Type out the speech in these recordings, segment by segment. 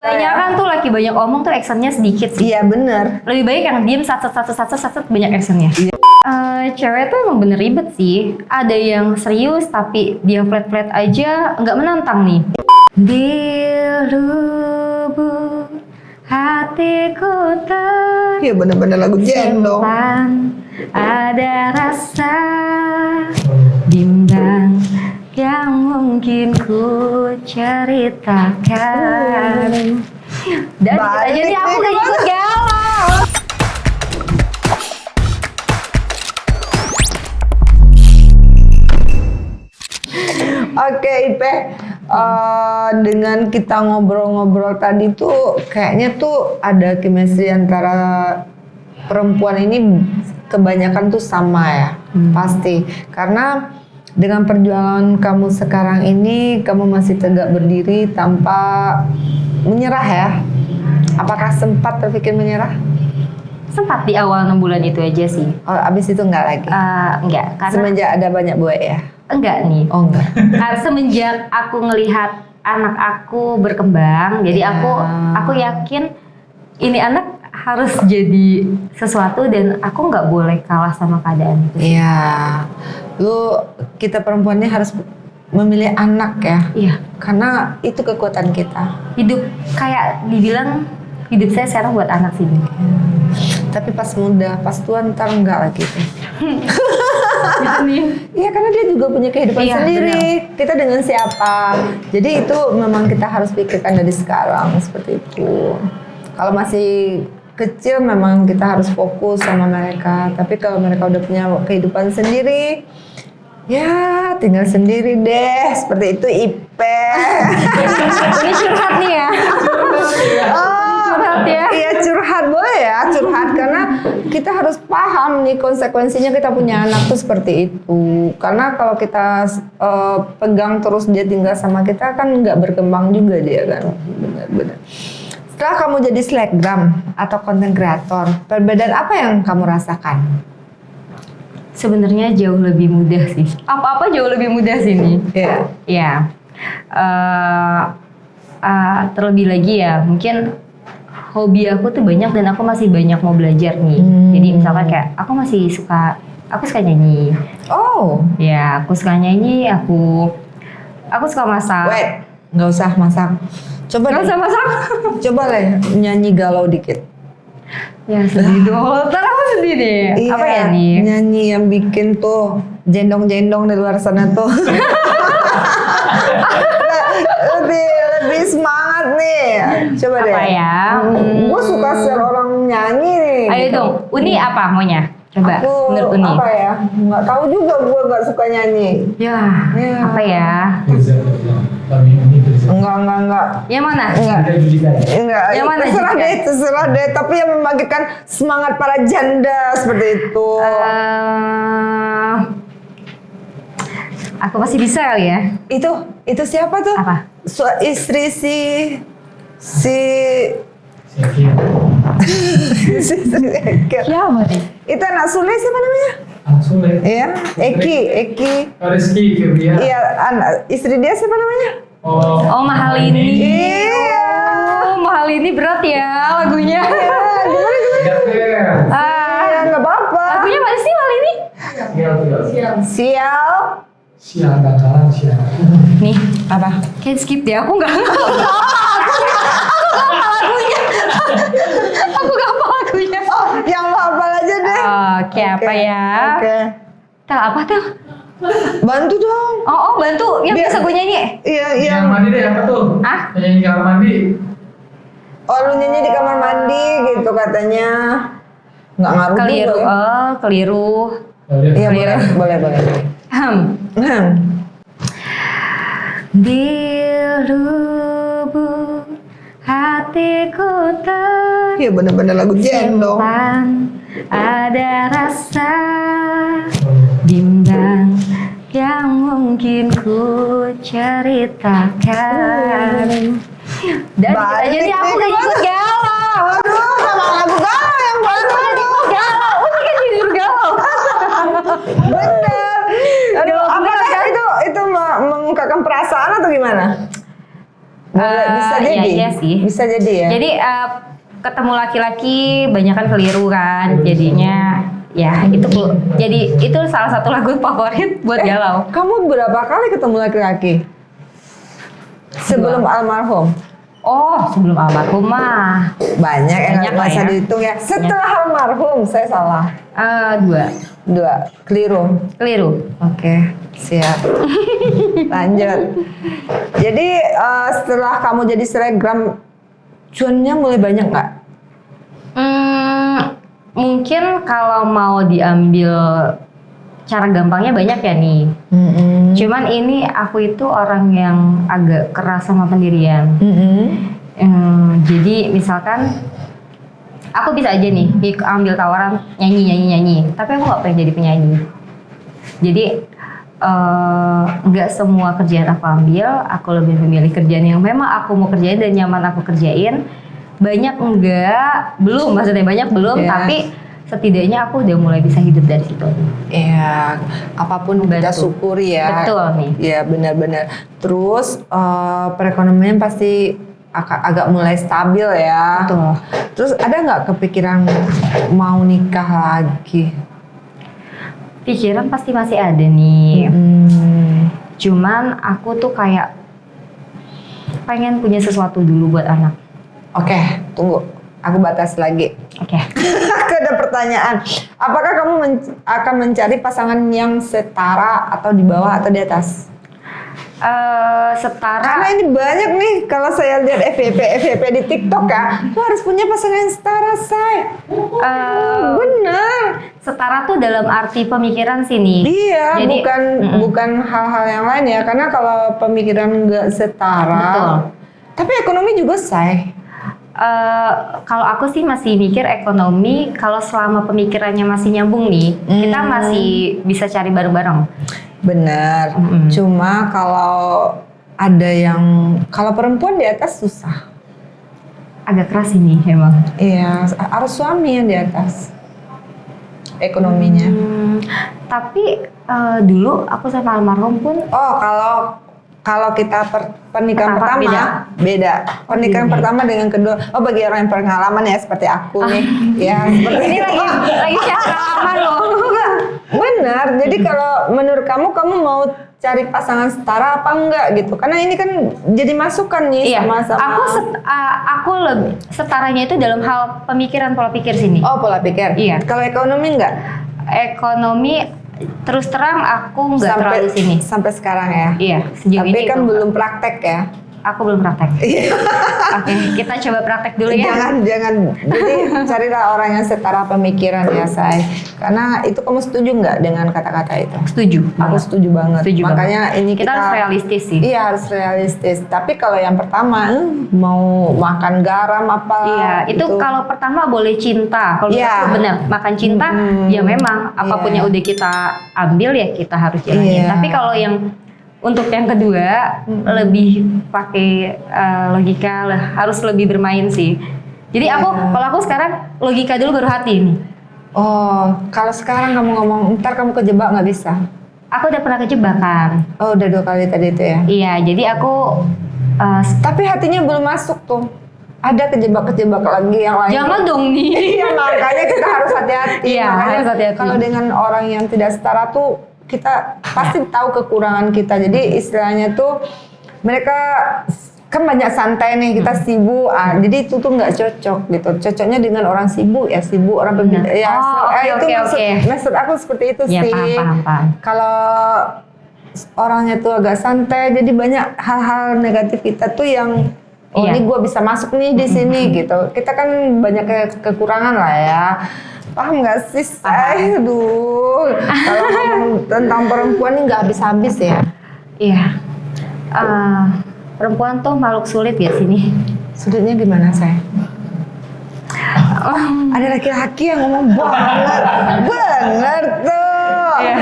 Banyak kan tuh laki banyak omong tuh actionnya sedikit sih. Iya bener. Lebih baik yang diem satu banyak actionnya. Iya. Cewek tuh emang bener ribet sih. Ada yang serius tapi dia flat aja nggak menantang nih. Di lubuk hatiku Iya bener-bener lagu jendong. ada rasa bimbang yang mungkin ku ceritakan. Dan aja nih aku gak ikut galau. Oke Ipe, dengan kita ngobrol-ngobrol tadi tuh kayaknya tuh ada chemistry antara perempuan ini kebanyakan tuh sama ya, pasti. Karena dengan perjuangan kamu sekarang ini, kamu masih tegak berdiri tanpa menyerah ya. Apakah sempat terpikir menyerah? Sempat di awal 6 bulan itu aja sih. Oh, abis itu enggak lagi? Enggak, karena Semenjak ada banyak buaya ya? enggak nih. Oh enggak. Semenjak aku ngelihat anak aku berkembang, jadi aku yakin ini anak harus jadi sesuatu dan aku nggak boleh kalah sama keadaan itu. Iya, kita perempuannya harus memilih anak ya. Iya. Karena itu kekuatan kita. Hidup kayak dibilang hidup saya sekarang buat anak sih. Tapi pas muda, pas tua ntar enggak lagi. Iya karena dia juga punya kehidupan sendiri. Benar. Kita dengan siapa? Jadi itu memang kita harus pikirkan dari sekarang seperti itu. Kalau masih kecil memang kita harus fokus sama mereka. Tapi kalau mereka udah punya kehidupan sendiri, ya tinggal sendiri deh. Seperti itu Ipe. Ini curhat nih ya. Curhat ya. Iya curhat boleh ya, curhat karena kita harus paham nih konsekuensinya kita punya anak tuh seperti itu. Karena kalau kita pegang terus dia tinggal sama kita kan nggak berkembang juga dia kan. Benar-benar. Setelah kamu jadi selebgram atau konten kreator, perbedaan apa yang kamu rasakan? Sebenarnya jauh lebih mudah sih. Apa-apa jauh lebih mudah sih nih. Iya. Iya. Terlebih lagi ya, mungkin hobi aku tuh banyak dan aku masih banyak mau belajar nih. Jadi misalkan kayak aku suka nyanyi. Oh. Ya, aku suka nyanyi, aku suka masak. Wait, nggak usah masak. Coba usah masak. Coba deh nyanyi galau dikit. Ya sedih dong. Ntar aku sedih deh. Iya, apa ya nih? Nyanyi yang bikin tuh jendong-jendong di luar sana tuh. lebih semangat nih. Coba deh. Apa ya? Gue suka share orang nyanyi nih. Ayo gitu. dong. Uni apa maunya? Coba. Aku Menurut Uni. apa ya? Nggak tahu juga gue nggak suka nyanyi. Ya. Apa ya? Enggak. Yang mana? Enggak. Yang mana? Terserah deh. Tapi yang membagikan semangat para janda seperti itu. Aku masih bisa kali ya. Itu siapa tuh? Apa? Istri si Siapa nih? itu anak Sule siapa namanya? Anak Sule. Iya, Eki. Rizky Firdia. Iya, istri dia siapa namanya? Oh, Mahalini. Iya. Oh, Mahalini berat ya lagunya. Iya, nggak apa-apa. Lagunya mana sih Mahalini? Sial bakalan sial. Nih, apa? kayak skip deh. Aku nggak lagunya. Aku nggak apa lagunya. Oh, yang lo hafal aja deh. Oke, apa ya? Oke. Tel apa Tel? Bantu dong. Oh, bantu. Yang bisa gue nyanyi. Iya. Yang mandi deh apa tuh? Ah? Nyanyi di kamar mandi. Oh, lu nyanyi di kamar mandi gitu katanya. Nggak ngaruh Keliru. juga ya. Keliru. Iya, boleh. Di lubuk hatiku Iya bener-bener lagu jendong. ada rasa bimbang yang mungkin ku ceritakan. Dan aja nih aku gak ikut galau. Aduh, sama lagu galau yang baru. Galau, udah kan jujur galau. Bener. Aduh, apakah itu mengungkapkan perasaan atau gimana? Bisa jadi. Iya sih. Bisa jadi ya. Jadi ketemu laki-laki banyak kan keliru kan, jadinya ya itu jadi itu salah satu lagu favorit buat galau. Kamu berapa kali ketemu laki-laki? Sebelum almarhum? Oh, sebelum almarhum mah Banyak yang Banyak nggak lah bisa ya. dihitung ya. Setelah almarhum, saya salah. 2 Keliru. keliru. Oke, siap. Lanjut. Jadi setelah kamu jadi selebgram, cuannya mulai banyak nggak? Mungkin kalau mau diambil cara gampangnya banyak ya nih. Cuman ini aku itu orang yang agak keras sama pendirian. Jadi misalkan aku bisa aja nih ambil tawaran nyanyi, tapi aku nggak pengen jadi penyanyi. Jadi nggak semua kerjaan aku ambil, aku lebih memilih kerjaan yang memang aku mau kerjain dan nyaman aku kerjain. Banyak maksudnya banyak belum, Yeah. tapi setidaknya aku udah mulai bisa hidup dari situ. Iya, apapun kita Betul. syukuri ya. Betul nih. Iya, benar-benar. Terus perekonomian pasti agak mulai stabil ya. Betul. Terus ada nggak kepikiran mau nikah lagi? Pikiran pasti masih ada nih. Cuman aku tuh kayak pengen punya sesuatu dulu buat anak. Oke, tunggu. Aku batas lagi. Oke. Aku ada pertanyaan. Apakah kamu akan mencari pasangan yang setara atau di bawah atau di atas? Setara. Karena ini banyak nih, kalau saya lihat FYP di TikTok ya, lu harus punya pasangan yang setara, say. Bener. Setara tuh dalam arti pemikiran sih nih. Iya, Jadi, bukan hal-hal yang lain ya. Karena kalau pemikiran nggak setara, Betul. tapi ekonomi juga, say. Kalau aku sih masih mikir ekonomi, kalau selama pemikirannya masih nyambung nih, kita masih bisa cari bareng-bareng. Bener. Cuma kalau kalau perempuan di atas susah. Agak keras ini emang. Iya, harus suami yang di atas ekonominya. Tapi dulu aku sama almarhum pun Oh, kalau kita pernikahan pertama beda. Pernikahan pertama dengan kedua. Oh, bagi orang yang pengalaman ya seperti aku nih. Ya, seperti ini itu. lagi share pengalaman loh. Benar. Jadi kalau menurut kamu mau cari pasangan setara apa enggak gitu? Karena ini kan jadi masukan nih Iya, sama-sama. aku lebih setaranya itu dalam hal pemikiran pola pikir sini. Oh, pola pikir. Iya. Kalau ekonomi enggak? Ekonomi terus terang aku nggak terlalu sini. Sampai sekarang ya. Iya, sejauh Tapi ini kan aku belum praktek ya. Aku belum praktek. Oke, kita coba praktek dulu ya. Jangan. Jadi carilah orang yang setara pemikiran ya, say. Karena itu kamu setuju nggak dengan kata-kata itu? Setuju. Aku setuju banget. Setuju Makanya banget. ini Kita harus realistis sih. Iya, harus realistis. Tapi kalau yang pertama mau makan garam apa? Iya, itu kalau pertama boleh cinta. Kalau menurut Iya. aku benar, makan cinta ya memang apapun yang udah kita ambil ya kita harus jalanin. Iya. Tapi kalau yang untuk yang kedua lebih pakai logika lah, harus lebih bermain sih. Jadi kalau aku sekarang logika dulu baru hati nih. Oh, kalau sekarang kamu ngomong ntar kamu kejebak nggak bisa. Aku udah pernah kejebak kan. Oh, udah 2 kali tadi itu ya. Iya, jadi aku Tapi hatinya belum masuk tuh. Ada kejebak-kejebak lagi yang lain. jangan dong nih. Iya, makanya kita harus hati-hati. Iya, Makanya harus hati-hati. kalau dengan orang yang tidak setara tuh kita pasti tahu kekurangan kita. Jadi istilahnya tuh mereka kan banyak santai nih, kita sibuk. Jadi itu tuh nggak cocok gitu. Cocoknya dengan orang sibuk ya sibuk, orang berbeda. Ya, itu maksud aku seperti itu Ya, sih. paham. Kalau orangnya tuh agak santai, jadi banyak hal-hal negatif kita tuh yang Iya. ini gue bisa masuk nih di sini gitu. Kita kan banyak kekurangan lah ya. Paham nggak sih? Aduh, kalau ngomong tentang perempuan ini nggak habis-habis ya. Iya. Perempuan tuh makhluk sulit ya sini. Sulitnya gimana, saya? Ada laki-laki yang ngomong bener tuh. Iya.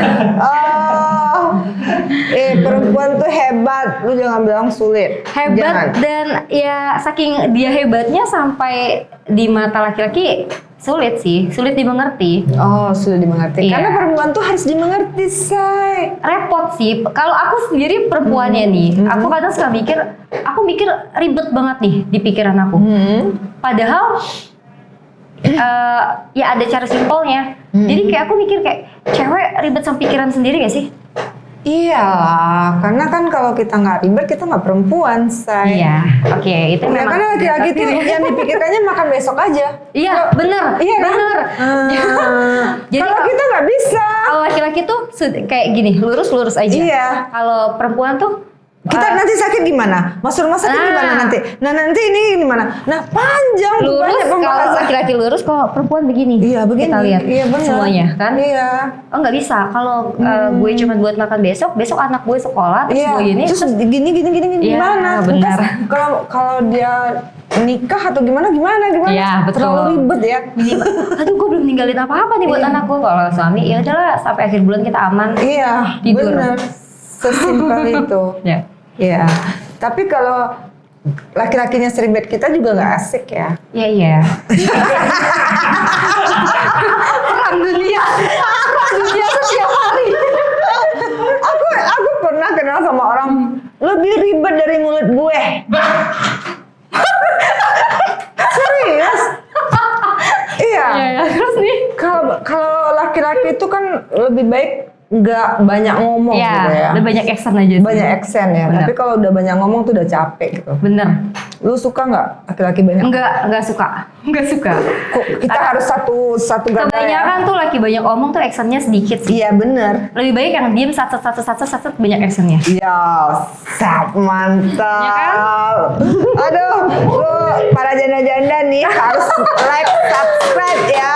Perempuan tuh hebat, lu jangan bilang sulit. Hebat Jangan. dan ya saking dia hebatnya sampai di mata laki-laki sulit sih, sulit dimengerti. Oh, sudah dimengerti. Iya. Karena perempuan tuh harus dimengerti, say. Repot sih. Kalau aku sendiri perempuannya nih, aku kadang suka aku mikir ribet banget nih di pikiran aku. Padahal ya ada cara simpelnya. Jadi kayak aku mikir kayak cewek ribet sama pikiran sendiri gak sih? Iya, karena kan kalau kita nggak ribet, kita nggak perempuan, say. Iya, oke itu Ya, memang. karena laki-laki tuh Tapi- yang dipikirkannya makan besok aja. Iya, bener, Iya kan? bener. Jadi Kalau kita nggak bisa. kalau laki-laki tuh kayak gini, lurus-lurus aja. Iya. Kalau perempuan tuh Kita nanti sakit gimana? Masuk rumah sakit Nah. gimana nanti? Nah nanti ini gimana? Nah panjang lurus, banyak kalau pembahasan. laki-laki lurus, kalau perempuan begini. Iya begini. Kita lihat Iya benar. semuanya kan. Iya. Oh nggak bisa. Kalau gue cuma buat makan besok anak gue sekolah terus Iya. gue gini. Terus gini Iya, gimana? benar. Terus kalau dia nikah atau gimana? Iya, betul. Terlalu ribet ya. Aduh gue belum ninggalin apa-apa nih buat anakku. Kalau suami ya udahlah sampai akhir bulan kita aman. Iya. Tidur. Benar. Sesimpel itu. Ya. Iya. Tapi kalau laki-lakinya seribet kita juga nggak asik ya. Iya iya. Perang dunia setiap hari. Aku pernah kenal sama orang lebih ribet dari mulut gue. Serius? Iya. Iya ya. Terus nih. Kalau laki-laki itu kan lebih baik nggak banyak ngomong Iya. gitu ya. Udah banyak action aja. sih. Banyak action ya. Bener. Tapi kalau udah banyak ngomong tuh udah capek gitu. Bener. Lu suka nggak laki-laki banyak? Enggak suka. Enggak suka. Kok kita harus satu garda ya? Kebanyakan tuh laki banyak omong tuh actionnya sedikit sih. Iya bener. Lebih baik yang diem satu banyak actionnya. Iya, mantap. Ya kan? Aduh, lu para janda-janda nih harus like, subscribe ya.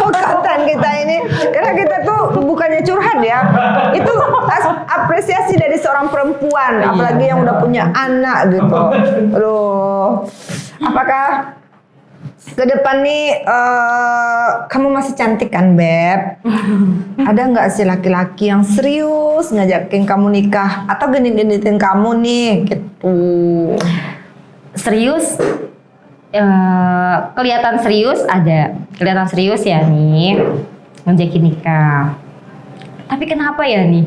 Konten kita ini, karena kita tuh bukannya curhat ya, itu apresiasi dari seorang perempuan, apalagi yang udah punya anak gitu. Aduh, apakah ke depan nih kamu masih cantik kan, Beb? Ada nggak sih laki-laki yang serius ngajakin kamu nikah atau genit-genitin kamu nih gitu? Serius, kelihatan serius ya nih ngajakin nikah. Tapi kenapa ya nih?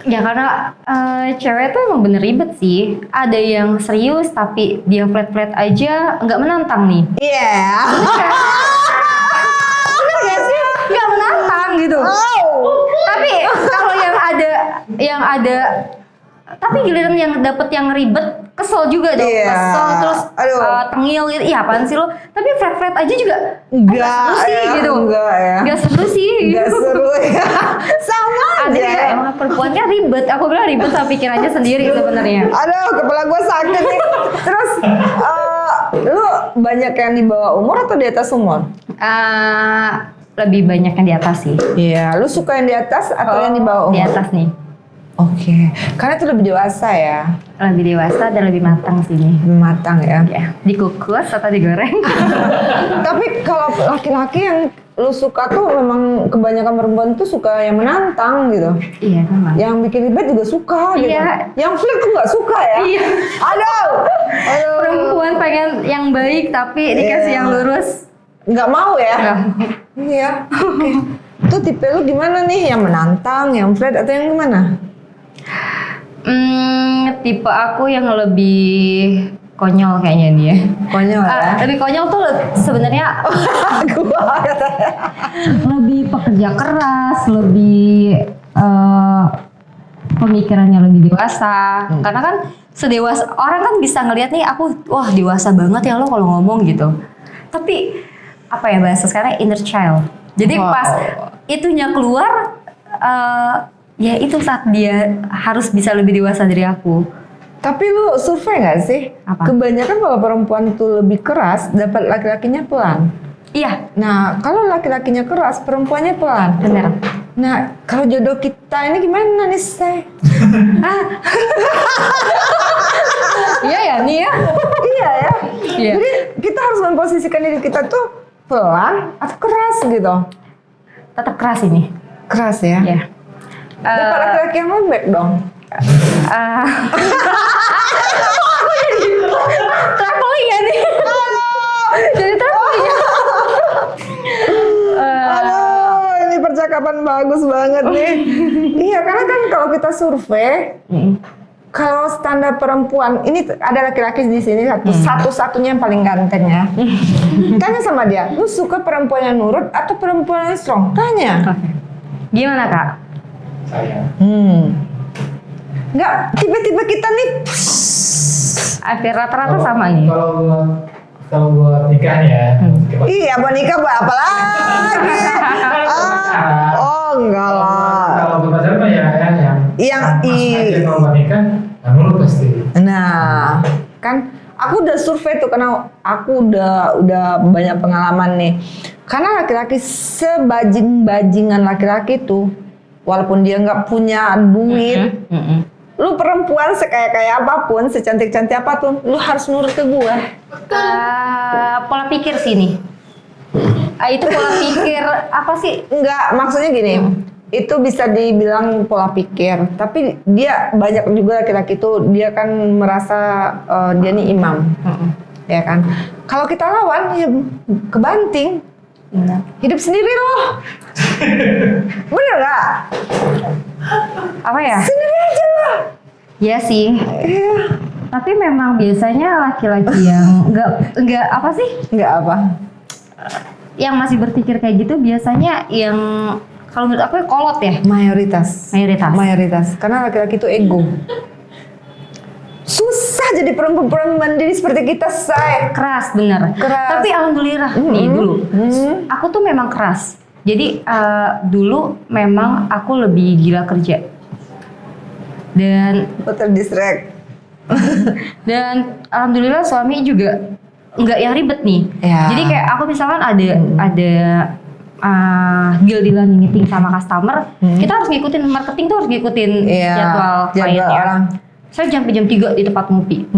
Ya karena cewek tuh emang bener ribet sih. Ada yang serius tapi dia flat-flat aja nggak menantang nih. Iya. Bener gak sih? Nggak menantang gitu. Tapi kalau yang ada tapi giliran yang dapet yang ribet, kesel juga dong. Iya. Kesel terus Aduh. tengil gitu. Iya apaan sih lo? Tapi flat-flat aja juga Enggak seru sih ya, gitu. enggak ya. Gak seru sih. Enggak seru ya. Sama Ada aja. juga emang perempuan kan ribet. Aku bilang ribet sama pikirannya sendiri sebenarnya. Aduh, kepala gue sakit nih. Terus, lu banyak yang di bawah umur atau di atas umur? Lebih banyak yang di atas sih. Iya, lu suka yang di atas atau yang di bawah umur? Di atas nih. Oke, karena itu lebih dewasa ya, Lebih dewasa dan lebih matang sih nih. lebih matang ya. Ya, dikukus atau digoreng. Tapi kalau laki-laki yang lu suka tuh memang kebanyakan perempuan tuh suka yang menantang gitu. Iya memang. Yang bikin ribet juga suka gitu. Iya. Yang flirt tuh nggak suka ya. Iya. Aduh. Perempuan pengen yang baik tapi dikasih Iya. yang lurus. Nggak mau ya? Nggak. Iya. Oke. Tuh tipe lu gimana nih? Yang menantang, yang flirt atau yang gimana? Tipe aku yang lebih konyol kayaknya nih ya. Konyol ya. Lebih konyol tuh sebenarnya Gua katanya. lebih pekerja keras, lebih pemikirannya lebih dewasa. Karena kan sedewasa orang kan bisa ngelihat nih aku wah dewasa banget ya lo kalau ngomong gitu. Tapi apa ya bahasa sekarang inner child. Jadi Wow. pas itunya keluar ya itu saat dia harus bisa lebih dewasa dari aku. Tapi lu survei nggak sih? Apa? Kebanyakan kalau perempuan tuh lebih keras, dapat laki-lakinya pelan. Iya, Nah, kalau laki-lakinya keras, perempuannya pelan. benar. Nah, kalau jodoh kita ini gimana nih, Say? Iya ya nih ya. Iya ya. Iya. Jadi kita harus memposisikan diri kita tuh pelan atau keras gitu. Tetap keras ini. Keras ya. Ya. Dapat laki-laki yang lembek dong. Traveling ya nih. bagus banget nih. Iya, karena kan kalau kita survei, kalau standar perempuan, ini ada laki-laki di sini satu-satunya yang paling ganteng ya. Tanya sama dia, lu suka perempuan yang nurut atau perempuan yang strong? Tanya. Gimana Kak? Saya. Nggak, tiba-tiba kita nih. Hampir rata-rata sama nih. Kalau buat nikahnya. Iya, mau nikah buat apa lagi? Oh, enggak lah. Kalau buat pacaran mah ya yang Yang kalau buat nikah, nurut pasti. Nah, kan aku udah survei tuh karena aku udah banyak pengalaman nih. Karena laki-laki sebajing-bajingan laki-laki tuh, walaupun dia nggak punya duit, lu perempuan sekaya-kaya apapun, secantik-cantik apapun, lu harus nurut ke gua. Pola pikir sih nih. Itu pola pikir apa sih? Enggak, maksudnya gini. Itu bisa dibilang pola pikir, tapi dia banyak juga laki-laki itu dia kan merasa dia nih imam, ya kan? Kalau kita lawan ya kebanting, hidup sendiri loh, bener nggak? Apa ya? Sendiri aja lah. Iya sih. Iya. Tapi memang biasanya laki-laki yang nggak apa sih? Nggak apa? Yang masih berpikir kayak gitu biasanya yang kalau menurut aku kolot ya. Mayoritas. Karena laki-laki itu ego. Susah jadi perempuan mandiri seperti kita, say. Keras bener. Keras. Tapi alhamdulillah nih dulu, aku tuh memang keras. Jadi dulu memang aku lebih gila kerja. Dan Terdistract. dan alhamdulillah suami juga nggak yang ribet nih. Ya. Jadi kayak aku misalkan ada deal-dealan meeting sama customer, kita harus ngikutin marketing tuh harus ngikutin jadwal jadwal ya. orang. Saya sampai jam 3 di tempat ngopi,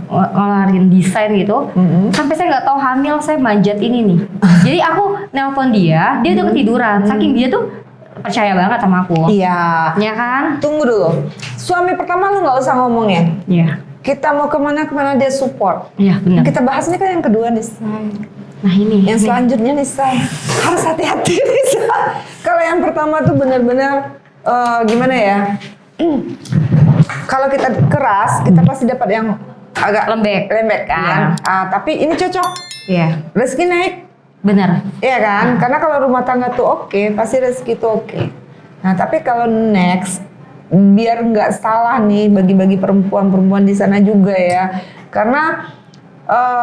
ngelarin desain gitu, sampai saya nggak tahu hamil saya manjat ini nih. Jadi aku nelpon dia udah ketiduran, saking dia tuh percaya banget sama aku. Iya. Ya kan? Tunggu dulu. Suami pertama lu nggak usah ngomongin. Iya. Kita mau kemana dia support. Iya benar. Kita bahas ini kan yang kedua nih, say. Nah ini. Yang selanjutnya nih, say. Harus hati-hati nih, say. Kalau yang pertama tuh benar-benar gimana ya? Kalau kita keras, kita pasti dapat yang agak lembek kan. Tapi ini cocok. Iya. Rezeki naik. Benar. Iya kan? Karena kalau rumah tangga tuh oke, pasti rezeki tuh oke. Nah, tapi kalau next, biar nggak salah nih bagi-bagi perempuan-perempuan di sana juga ya. Karena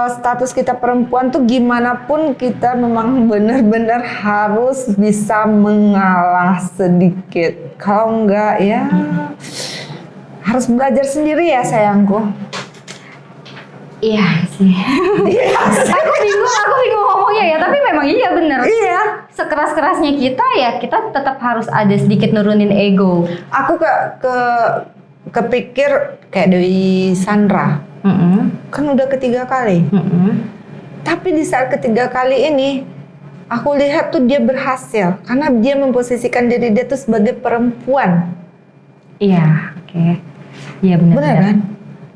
status kita perempuan tuh gimana pun kita memang benar-benar harus bisa mengalah sedikit. Kalau enggak ya harus belajar sendiri ya sayangku. Iya sih. Aku bingung ngomongnya ya, tapi memang iya bener. Iya. Sekeras-kerasnya kita ya, kita tetap harus ada sedikit nurunin ego. Aku kepikir kayak Dewi Sandra. Kan udah ketiga kali. Tapi di saat ketiga kali ini, aku lihat tuh dia berhasil karena dia memposisikan diri dia tuh sebagai perempuan. Iya, oke. Iya benar. Benar kan?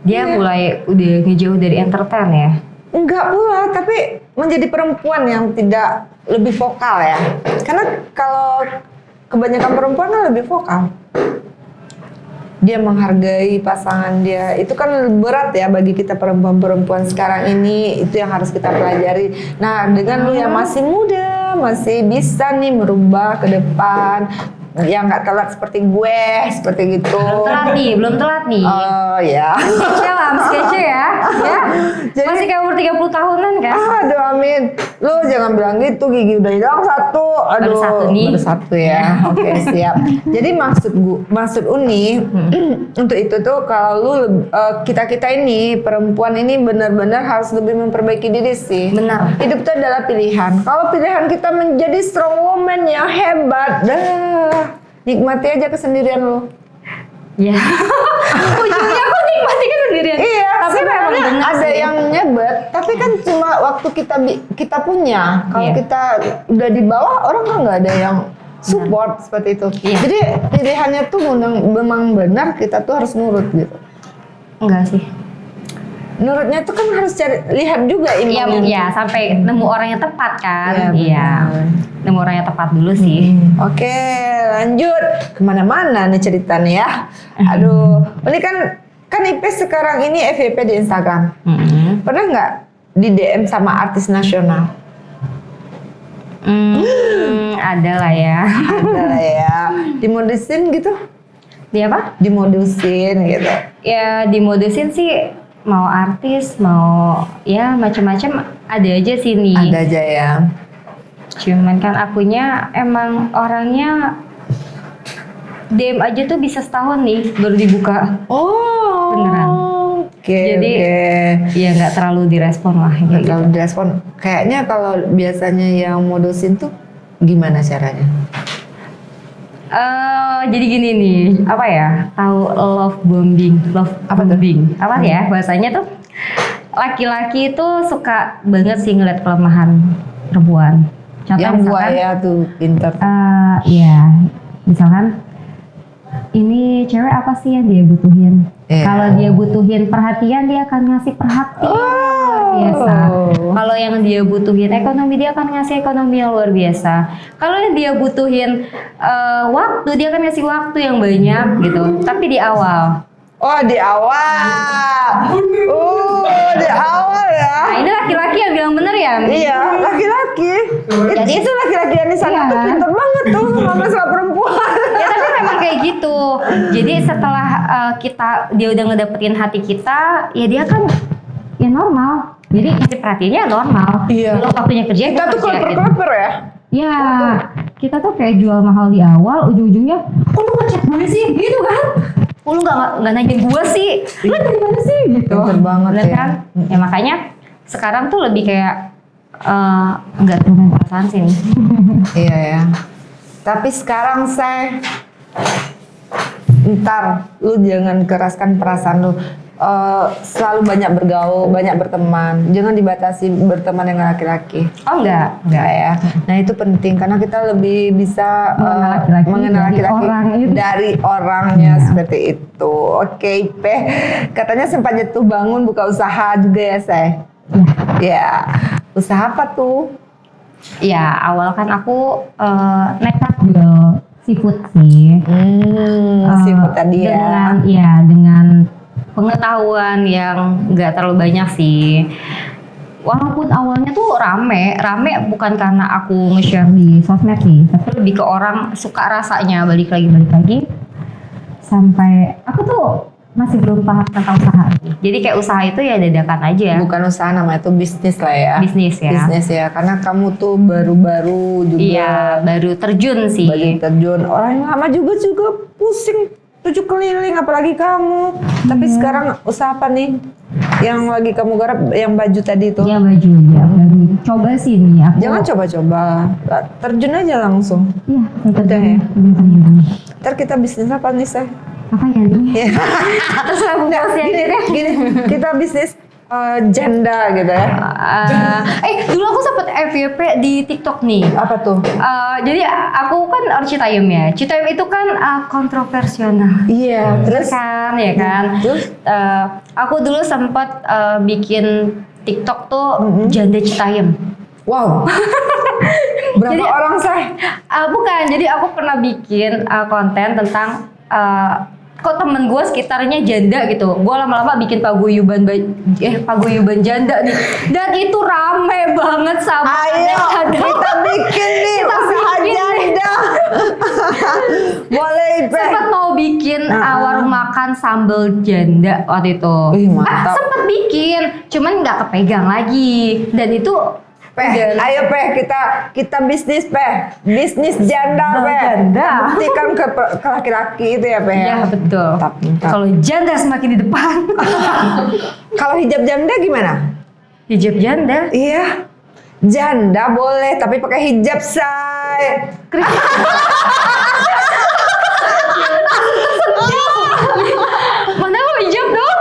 Dia mulai udah ngejauh dari entertain ya. Enggak pula, tapi menjadi perempuan yang tidak lebih vokal ya. Karena kalau kebanyakan perempuan kan lebih vokal. Dia menghargai pasangan dia. Itu kan berat ya bagi kita perempuan-perempuan sekarang ini. Itu yang harus kita pelajari. Nah, dengan lu yang masih muda, masih bisa nih merubah ke depan. Ya nggak telat seperti gue, seperti gitu. Belum telat nih. Oh ya. Kece lah, masih kece ya. Jadi, masih kayak umur 30 tahunan kan? Aduh amin. Lu jangan bilang gitu, gigi udah hilang satu. Aduh, Baru satu nih. Baru satu ya. Oke, siap. Jadi maksud Uni untuk itu tuh kalau lu kita ini perempuan ini benar-benar harus lebih memperbaiki diri sih. Benar. Hidup itu adalah pilihan. Kalau pilihan kita menjadi strong woman yang hebat, nikmati aja kesendirian lu. Ya. Ujungnya aku nikmati kan sendirian. Iya, tapi memang benar ada sih. yang nyebet, tapi kan cuma waktu kita punya. Kalau Iya. kita udah di bawah, orang kan nggak ada yang support seperti itu. Iya. Jadi pilihannya tuh memang benar, kita tuh harus nurut gitu. Enggak sih. Nurutnya tuh kan harus lihat juga Iya, imamnya. ya sampai nemu orang yang tepat kan. Iya, Iya. benar. Nemu orang yang tepat dulu sih. Oke, lanjut kemana-mana nih ceritanya ya. Aduh, ini kan Ipes sekarang ini FYP di Instagram. Pernah nggak di DM sama artis nasional? Ada lah ya. Ada lah ya. Dimodusin gitu? Dia apa? Dimodusin gitu. Ya dimodusin sih, mau artis, mau ya macam-macam ada aja sih nih. Ada aja ya. Cuman kan akunya emang orangnya DM aja tuh bisa setahun nih baru dibuka. Oh. Beneran. Oke. Jadi ya nggak terlalu direspon lah. Nggak Gitu. terlalu direspon. Kayaknya kalau biasanya yang modusin tuh gimana caranya? Jadi gini nih, apa ya? Tahu love bombing, Apa tuh? bombing. Apa ya bahasanya tuh? Laki-laki itu suka banget sih ngeliat kelemahan perempuan. Contoh Yang misalkan, buaya tuh pinter. ya, misalkan ini cewek apa sih yang dia butuhin? Iya. Kalau dia butuhin perhatian, dia akan ngasih perhatian luar biasa. Kalau yang dia butuhin ekonomi, dia akan ngasih ekonomi yang luar biasa. Kalau yang dia butuhin waktu, dia akan ngasih waktu yang banyak gitu. Tapi di awal. Oh, di awal. Di awal ya. Nah ini laki-laki yang bilang bener ya? Iya, laki-laki. Itu laki-laki yang di sana Iya. tuh pinter banget tuh sama masalah perempuan. Ya tapi memang kayak gitu. Jadi setelah dia udah ngedapetin hati kita, ya dia kan ya normal. Jadi ngasih perhatiannya normal. Iya. Belum waktunya kerja Kita tuh kleper-kleper ya. Ya, kita tuh kayak jual mahal di awal, ujung-ujungnya, oh lu ngechat gue sih, gitu kan? Oh lu nggak nanyain gue sih, lu dari mana sih? Gitu. Pinter banget Bener ya. kan? Ya makanya sekarang tuh lebih kayak nggak turunin perasaan sih nih. Iya ya. Tapi sekarang ntar lu jangan keraskan perasaan lu. Selalu banyak bergaul, banyak berteman. Jangan dibatasi berteman dengan laki-laki. Oh enggak. Enggak ya. Nah itu penting karena kita lebih bisa Mengenal laki-laki dari orang itu. dari orangnya seperti itu. Oke, Peh. Katanya sempat jatuh bangun buka usaha juga ya, Say? Ya. Usaha apa tuh? Ya awal kan aku nekat jual seafood sih. Seafood tadi ya. Dengan pengetahuan yang nggak terlalu banyak sih. Walaupun awalnya tuh rame bukan karena aku nge-share di sosmed sih, tapi lebih ke orang suka rasanya balik lagi. Sampai aku tuh masih belum paham tentang usaha. Jadi kayak usaha itu ya dadakan aja. Bukan usaha namanya itu bisnis lah ya. Bisnis ya. Bisnis ya. Karena kamu tuh baru-baru juga. Iya, baru terjun sih. Baru terjun. Orang yang lama juga pusing. 7 keliling apalagi kamu. Tapi sekarang usaha apa nih? Yang lagi kamu garap yang baju tadi itu? Iya baju ya, baru coba sih nih aku. Jangan coba-coba. Terjun aja langsung. Iya, Udah ya? terjun. Ntar kita bisnis apa nih, Seh? Apa ya nih? Ya. Terserah Bu Bos ya. Gini, kita bisnis janda gitu ya. Dulu aku sempet FYP di TikTok nih. Apa tuh? Jadi aku kan orang Citayam ya. Citayam itu kan kontroversial. Iya, terus Kan, ya kan. Terus? Aku dulu sempat bikin TikTok tuh janda Citayam. wow. Berapa Jadi- orang, Seh? Bukan, jadi aku pernah bikin konten tentang kok temen gue sekitarnya janda gitu. Gue lama-lama bikin paguyuban janda nih. Dan itu rame banget sama Ayo, kita bikin nih Kita usaha bikin nih. janda. Boleh, Ipe. Sempat mau bikin warung makan sambal janda waktu itu. Wih, mantap. Sempet bikin, cuman nggak kepegang lagi. Dan itu Peh, ayo Peh, kita bisnis Peh, bisnis janda Peh. Janda. Buktikan ke laki-laki itu ya Peh. ya betul. Mantap. Kalau janda semakin di depan. Kalau hijab janda gimana? Hijab janda. Iya, janda boleh tapi pakai hijab say. Mana mau hijab dong?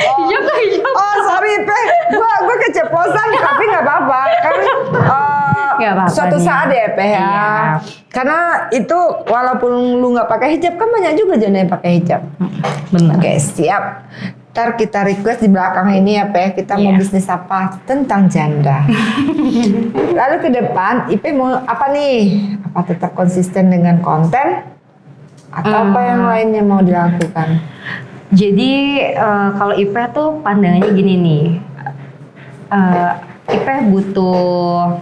Hijab tuh hijab. Oh sorry Peh, gua keceplosan tapi nggak apa-apa kan. Nggak apa-apa Suatu nih. saat ya Peh ya. Iya. Karena itu walaupun lu nggak pakai hijab kan banyak juga janda yang pakai hijab. Benar. Oke siap. Ntar kita request di belakang ini ya Pe, kita mau Iya. bisnis apa tentang janda. Lalu ke depan Ipe mau apa nih? Apa tetap konsisten dengan konten atau apa yang lainnya mau dilakukan? Jadi kalau Ipe tuh pandangannya gini nih, Ipe butuh,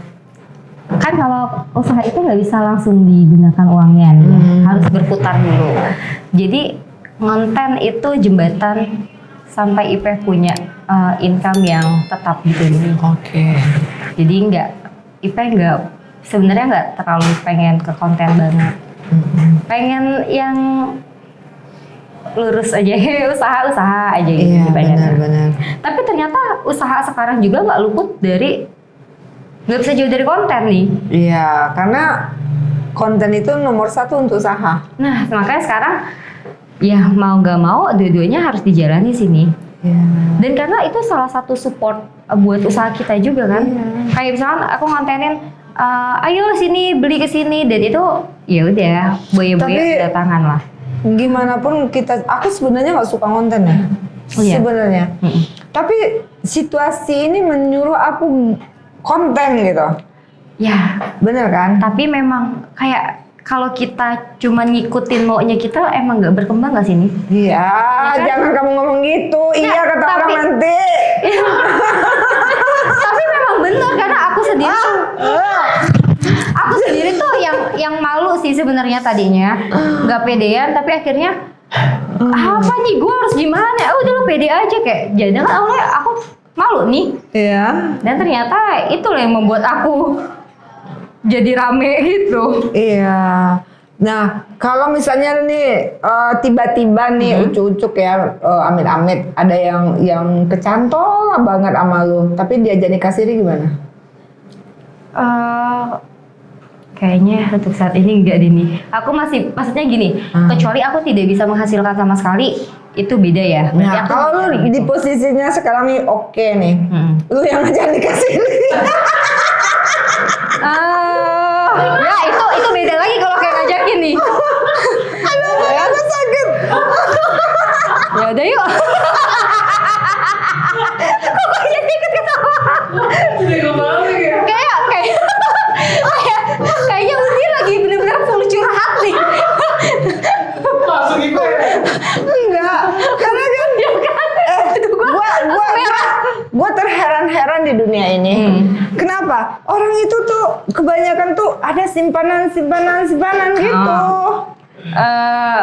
kan kalau usaha itu nggak bisa langsung digunakan uangnya nih, harus berputar dulu. Jadi konten itu jembatan sampai Ipe punya income yang tetap gitu nih. Oke. Jadi Ipe sebenarnya nggak terlalu pengen ke konten banget. Pengen yang lurus aja, usaha aja gitu. Iya pengennya. benar. Tapi ternyata usaha sekarang juga nggak luput dari, nggak bisa jauh dari konten nih. Iya, karena konten itu nomor 1 untuk usaha. Nah makanya sekarang ya mau nggak mau dua-duanya harus dijalani sini. Iya. Dan karena itu salah satu support buat usaha kita juga kan. Kayak misalkan aku ngontenin, ayo sini beli ke sini, dan itu ya udah boya-boya Tapi- kedatangan lah. Gimana pun aku sebenarnya nggak suka konten ya. Oh iya? Sebenarnya. Tapi situasi ini menyuruh aku konten gitu. Ya, Bener kan? tapi memang kayak kalau kita cuma ngikutin maunya kita, emang nggak berkembang nggak sini? Iya, kan? jangan kamu ngomong gitu. Iya kata orang tapi- nanti. Tapi memang benar karena aku sendiri tuh yang malu sih sebenarnya tadinya, nggak pedean, tapi akhirnya apa nih, gue harus gimana? Udah lu pede aja, kayak jadi kan awalnya aku malu nih, Iya. dan ternyata itu loh yang membuat aku jadi rame gitu. Iya. Nah, kalau misalnya nih tiba-tiba nih ucuk-ucuk ya, amit-amit ada yang kecantol banget sama lu, tapi dia jadi kasir gimana? Kayaknya untuk saat ini enggak deh nih. Aku masih, maksudnya gini, kecuali aku tidak bisa menghasilkan sama sekali, itu beda ya. Berarti Nah, aku kalau lu gitu. di posisinya sekarang nih oke nih, lu yang ngajak dikasir. Ya itu beda lagi kalau kayak ngajakin nih. Aduh, aku sakit. Ya udah yuk. Kok jadi ketawa? Kayaknya Undi lagi bener-bener full curhat nih. Langsung itu ya. Enggak, karena kan gua terheran-heran di dunia ini. Kenapa? Orang itu tuh kebanyakan tuh ada simpanan gitu.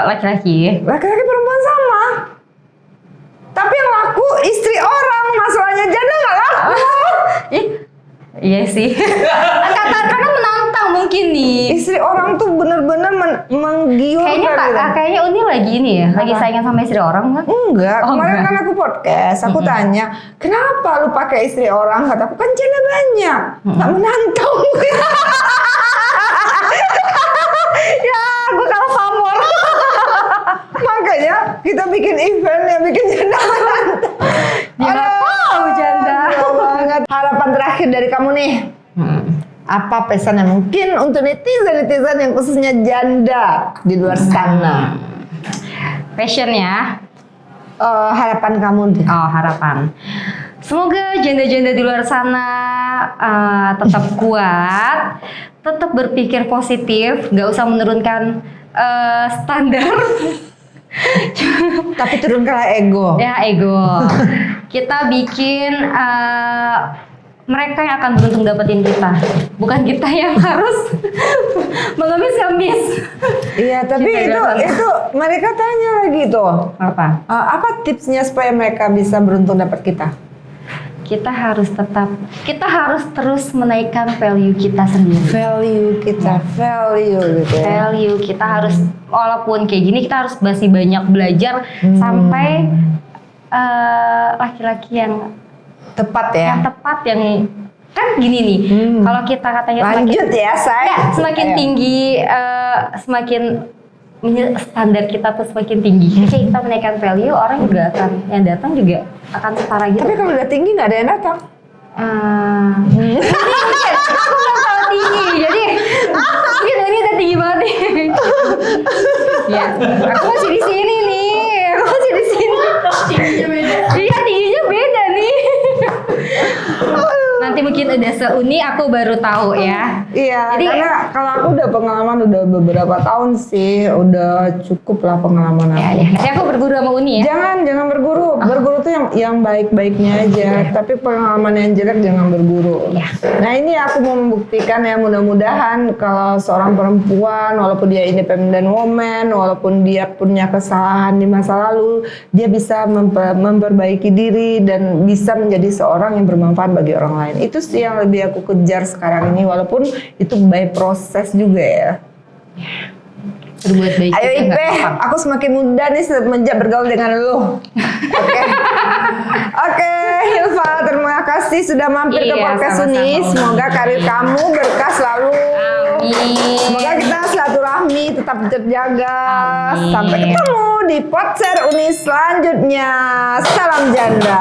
Laki-laki. Laki-laki perempuan sama. Tapi yang laku istri orang, masalahnya janda nggak laku. Ih, iya sih. Karena menantang mungkin nih. Istri orang tuh bener-bener menggiurkan. Kayaknya Uni lagi ini ya, lagi saingan sama istri orang kan? Enggak, Oh, kemarin enggak. kan aku podcast, aku tanya, kenapa lu pakai istri orang? Kataku kan janda banyak, nggak menantang. Ya, gue kalah pamor. Makanya kita bikin event yang bikin janda menantang. Dia nggak tahu janda. jauh banget. Harapan terakhir dari kamu nih, apa pesannya mungkin untuk netizen yang khususnya janda di luar sana? Passionnya, Harapan kamu deh. harapan. Semoga janda-janda di luar sana tetap kuat, tetap berpikir positif, nggak usah menurunkan standar. Tapi turunkanlah ego. Ya, ego. Kita bikin mereka yang akan beruntung dapetin kita, bukan kita yang harus mengemis-ngemis. Iya, tapi Kita itu mereka tanya lagi tuh. Apa? Apa tipsnya supaya mereka bisa beruntung dapat kita? Kita harus terus menaikkan value kita sendiri. Value kita, value gitu ya. Value kita harus, walaupun kayak gini kita harus masih banyak belajar sampai laki-laki yang Tepat ya. tepat, yang kan gini nih. Kalau kita katanya Lanjut ya, saya. semakin Ayo. tinggi, semakin standar kita tuh semakin tinggi. Ketika kita menaikkan value, orang juga yang datang juga akan setara gitu. Tapi kalau udah tinggi nggak ada yang datang. Mungkin aku nggak terlalu tinggi, jadi mungkin ini udah tinggi banget nih. Ya, aku masih di sini nih, aku masih di sini. Tingginya beda. Nanti mungkin udah seuni aku baru tahu ya. Iya, Jadi- karena kalau aku udah pengalaman udah beberapa tahun sih, udah cukup lah pengalaman Ya aku. deh, nanti aku berguru sama Uni ya. Jangan berguru. Berguru tuh yang baik-baiknya aja. Tapi pengalaman yang jelek jangan berguru. Iya. Nah ini aku mau membuktikan ya, mudah-mudahan kalau seorang perempuan, walaupun dia independent woman, walaupun dia punya kesalahan di masa lalu, dia bisa memperbaiki diri dan bisa menjadi seorang yang bermanfaat bagi orang lain. Itu sih yang lebih aku kejar sekarang ini, walaupun itu by proses juga ya. Berbuat baik. Ayo itu nggak Ipe, gampang. aku semakin muda nih semenjak bergaul dengan lu. Oke. Oke, Hilva, terima kasih sudah mampir ke Iya, podcast sama-sama, Uni. Uni. Semoga karir kamu berkah selalu. Amin. Semoga kita silaturahmi tetap terjaga. Amin. Sampai ketemu di Podser Uni selanjutnya. Salam janda.